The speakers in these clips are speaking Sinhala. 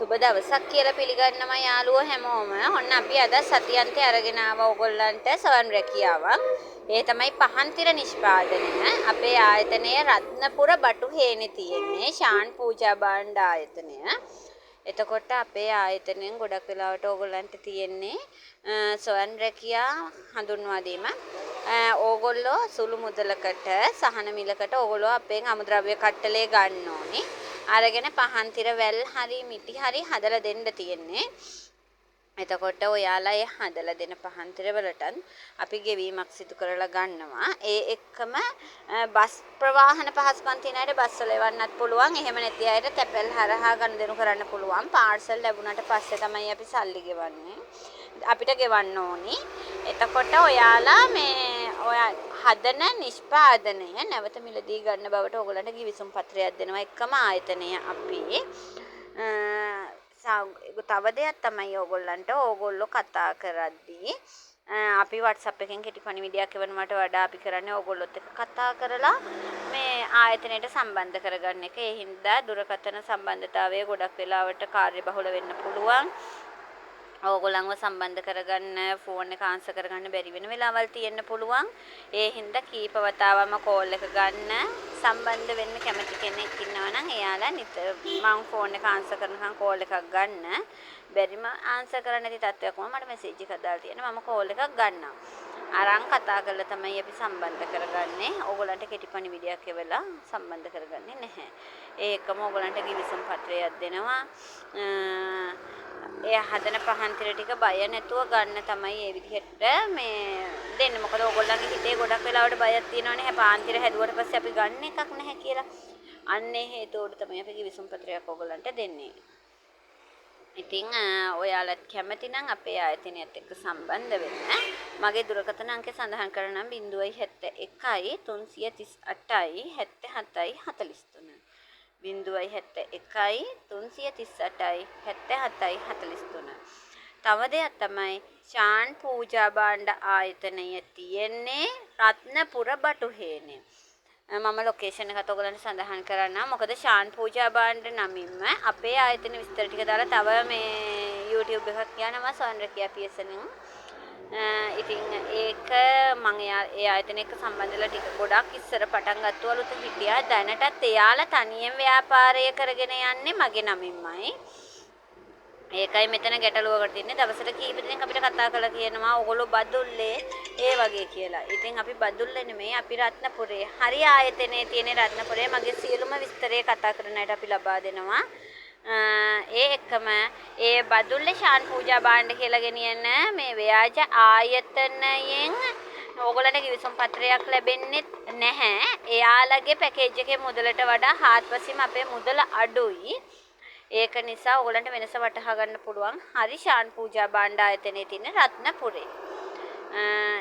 සුබ දවසක් කියලා පිළිගන්නවා යාළුවෝ හැමෝම. ඔන්න අපි අද සතියන්තේ අරගෙන ආවා ඕගොල්ලන්ට සවන් රැකියාවක්. ඒ තමයි පහන්තිර නිෂ්පාදනය. අපේ ආයතනයේ රත්නපුර බටුහේනේ තියෙන්නේ ශාන් පූජා භාණ්ඩ ආයතනය. එතකොට අපේ ආයතනයෙන් ගොඩක් වෙලාවට ඕගොල්ලන්ට තියෙන්නේ සවන් රැකියා හඳුන්වා දීම. ඕගොල්ලෝ සුළු මුදලකට සහන මිලකට ඕගොල්ලෝ අපෙන් අමුද්‍රව්‍ය කට්ටලේ ගන්න ඕනේ. අරගෙන පහන්තිර වැල් හරි මිටි හරි හදලා දෙන්න තියෙන්නේ. එතකොට ඔයාලා ඒ හදලා දෙන පහන්තිර වලටත් අපි ගෙවීමක් සිදු කරලා ගන්නවා. ඒ එක්කම බස් ප්‍රවාහන පහසුකම් තියෙන අයට බස් වල එවන්නත් පුළුවන්. එහෙම නැති අයට තැපැල් හරහා ගනුදෙනු කරන්න පුළුවන්. පාර්සල් ලැබුණාට පස්සේ තමයි අපි සල්ලි ගෙවන්නේ. අපිට ගෙවන්න ඕනි. එතකොට ඔයාලා ඔයා හදන නිෂ්පාදනය නැවත මිලදී ගන්න බවට ඕගොල්ලන්ට කිවිසුම් පත්‍රයක් දෙනවා. එකම ආයතනය අපි තව දෙයක් තමයි ඕගොල්ලෝ කතා කරද්දී අපි WhatsApp එකෙන් කෙටි පණිවිඩයක් එවනවට වඩා අපි කරන්නේ ඕගොල්ලොත් එක්ක කතා කරලා මේ ආයතනයට සම්බන්ධ කරගන්න එක. ඒ හින්දා දුරකථන සම්බන්ධතාවය ගොඩක් වෙලාවට කාර්යබහුල වෙන්න පුළුවන්. ඕගොල්ලන්ව සම්බන්ධ කරගන්න ෆෝන් එක ආන්සර් කරගන්න බැරි වෙන වෙලාවල් තියෙන්න පුළුවන්. ඒ හින්දා කීප වතාවම කෝල් එක ගන්න සම්බන්ධ වෙන්න කැමති කෙනෙක් ඉන්නවා නම් එයාලා නිතර මම ෆෝන් එක ආන්සර් කරනකම් කෝල් එකක් ගන්න. බැරිම ආන්සර් කරන්න නැති තත්ත්වයක් වුණා මට මෙසේජ් එකක් දාලා තියෙනවා. මම කෝල් එකක් ගන්නවා. අරන් කතා කරලා තමයි අපි සම්බන්ධ කරගන්නේ. ඕගොල්ලන්ට කෙටි පණිවිඩයක් එවලා සම්බන්ධ කරගන්නේ නැහැ. ඒකම ඕගොල්ලන්ට කිවිසුම් පත්‍රයක් දෙනවා. ඒ හදන පහන්තිර ටික බය නැතුව ගන්න තමයි මේ විදිහට දෙන්නේ. මොකද ඕගොල්ලන්ගේ හිතේ ගොඩක් වෙලාවට බයක් තියෙනවනේ පහන්තිර හැදුවට පස්සේ අපි ගන්න එකක් නැහැ කියලා. අන්නේ හේතුවට තමයි අපි කිවිසුම් පත්‍රයක් ඕගොල්ලන්ට දෙන්නේ. ඉතින් ඔයාලත් කැමති නම් අපේ ආයතනයත් එක්ක සම්බන්ධ වෙන්න. මගේ දුරකථන අංකය සඳහන් කරනම් 071 338යි 77යි 43. 071 338යි 77යි 43. තව දෙයක් තමයි ශාන් පූජා භාණ්ඩ ආයතනය තියෙන්නේ රත්නපුර බටුහේනේ. මම ලොකේෂන් එකත් ඔයගලන්ට සඳහන් කරන්නම්. මොකද ශාන් පූජා භාණ්ඩ නමින්ම අපේ ආයතන විස්තර ටික දාලා තව YouTube එකක් යනවා සවන් රැකියා පියසනෙන්. ඉතින් ඒක මම ඒ ආයතන එක්ක සම්බන්ධ වෙලා ටික ගොඩක් ඉස්සර පටන් ගත්තවලුත් හිටියා. දැනටත් එයාලා තනියෙන් ව්‍යාපාරය කරගෙන යන්නේ මගේ නමින්මයි. ඒකයි මෙතන ගැටලුවකට තින්නේ. දවසට කීප දෙනෙක් අපිට කතා කරලා කියනවා ඕගොල්ලෝ බදුල්ලේ ඒ වගේ කියලා. ඉතින් අපි බදුල්ලේ නෙමෙයි අපි රත්නපුරේ. හරි ආයතනයේ තියෙන රත්නපුරේ මගේ සියලුම විස්තරේ කතා කරන අයට අපි ලබා දෙනවා. ඒ එක්කම ඒ බදුල්ලේ ශාන් පූජා භාණ්ඩ කියලා ගෙනියන මේ ව්‍යාජ ආයතනයෙන් ඕගොල්ලන්ට කිවිසුම් පත්‍රයක් ලැබෙන්නේ නැහැ. එයාලගේ පැකේජ් එකේ මුදලට වඩා හාත්පසින්ම අපේ මුදල අඩුයි. ඒක නිසා ඕගොල්ලන්ට වෙනස වටහා ගන්න පුළුවන්. හරි ශාන් පූජා භාණ්ඩ ආයතනයේ තියෙන රත්නපුරේ.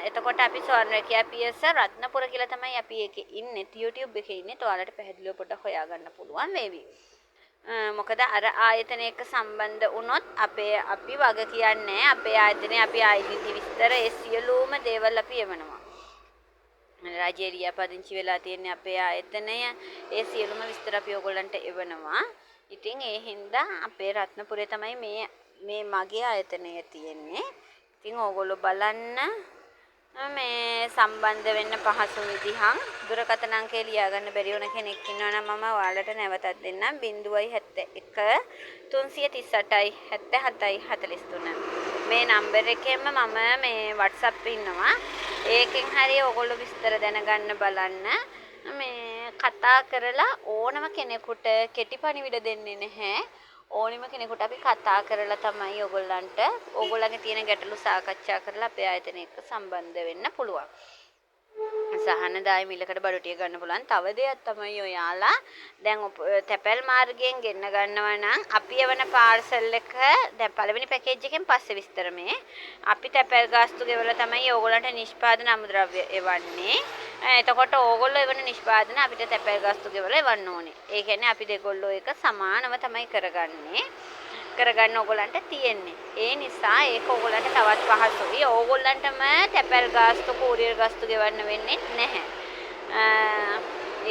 එතකොට අපි සවන් රැකියා පියස රත්නපුර කියලා තමයි අපි ඒකේ ඉන්නේ. YouTube එකේ ඉන්නේ. ඔයාලට පැහැදිලිව පොඩ්ඩක් හොයාගන්න පුළුවන් වේවි. මොකද අර ආයතන එක්ක සම්බන්ධ වුණොත් අපි වග කියන්නේ අපේ ආයතනයේ අපි ID විස්තර ඒ සියලුම දේවල් අපි එවනවා. රාජේරියා පදිංචි වෙලා තියෙන අපේ ආයතනය ඒ සියලුම විස්තර අපි ඕගොල්ලන්ට එවනවා. ඉතින් ඒ හින්දා අපේ රත්නපුරේ තමයි මේ මගේ ආයතනය තියෙන්නේ. ඉතින් ඕගොල්ලෝ බලන්න මේ සම්බන්ධ වෙන්න පහසු විදිහක් දුරකථන අංකය ලියා ගන්න බැරි වුණ කෙනෙක් ඉන්නවා නම් මම ඔයාලට නැවතත් දෙන්නම් 071 338යි 77යි 43. මේ නම්බර් එකෙන්ම මම මේ WhatsApp ඉන්නවා. ඒකෙන් හරිය ඕගොල්ලෝ විස්තර දැනගන්න බලන්න. මේ කතා කරලා ඕනම කෙනෙකුට කෙටි පණිවිඩ දෙන්නේ නැහැ. ඕනිම කෙනෙකුට අපි කතා කරලා තමයි ඕගොල්ලන්ගේ තියෙන ගැටලු සාකච්ඡා කරලා අපේ ආයතන එක්ක සම්බන්ධ වෙන්න පුළුවන්. සහනදායි මිලකට බඩු ටික ගන්න පුළුවන්. තව දෙයක් තමයි ඔයාලා දැන් තැපැල් මාර්ගයෙන් ගෙන්න ගන්නවා නම් අපි යවන පාර්සල් එක දැන් පළවෙනි පැකේජ් එකෙන් පස්සේ විස්තර මේ අපි තැපැල් ගාස්තු ගෙවලා තමයි ඕගොල්ලන්ට නිෂ්පාදන අමුද්‍රව්‍ය එවන්නේ. එතකොට ඕගොල්ලෝ එවන නිෂ්පාදන අපිට තැපැල් ගාස්තු ගෙවලා එවන්න ඕනේ. ඒ කියන්නේ අපි දෙගොල්ලෝ එක සමානව තමයි කරගන්න ඕගොල්ලන්ට තියෙන්නේ. ඒ නිසා ඒක ඕගොල්ලන්ට තවත් පහසුයි. ඕගොල්ලන්ටම තැපැල් ගාස්තු, කූරියර් ගාස්තු ගෙවන්න වෙන්නේ නැහැ.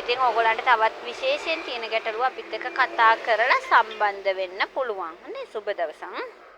ඉතින් ඕගොල්ලන්ට තවත් විශේෂයෙන් තියෙන ගැටලුව අපිත් එක්ක කතා කරලා සම්බන්ධ වෙන්න පුළුවන්. හොඳයි සුබ දවසක්.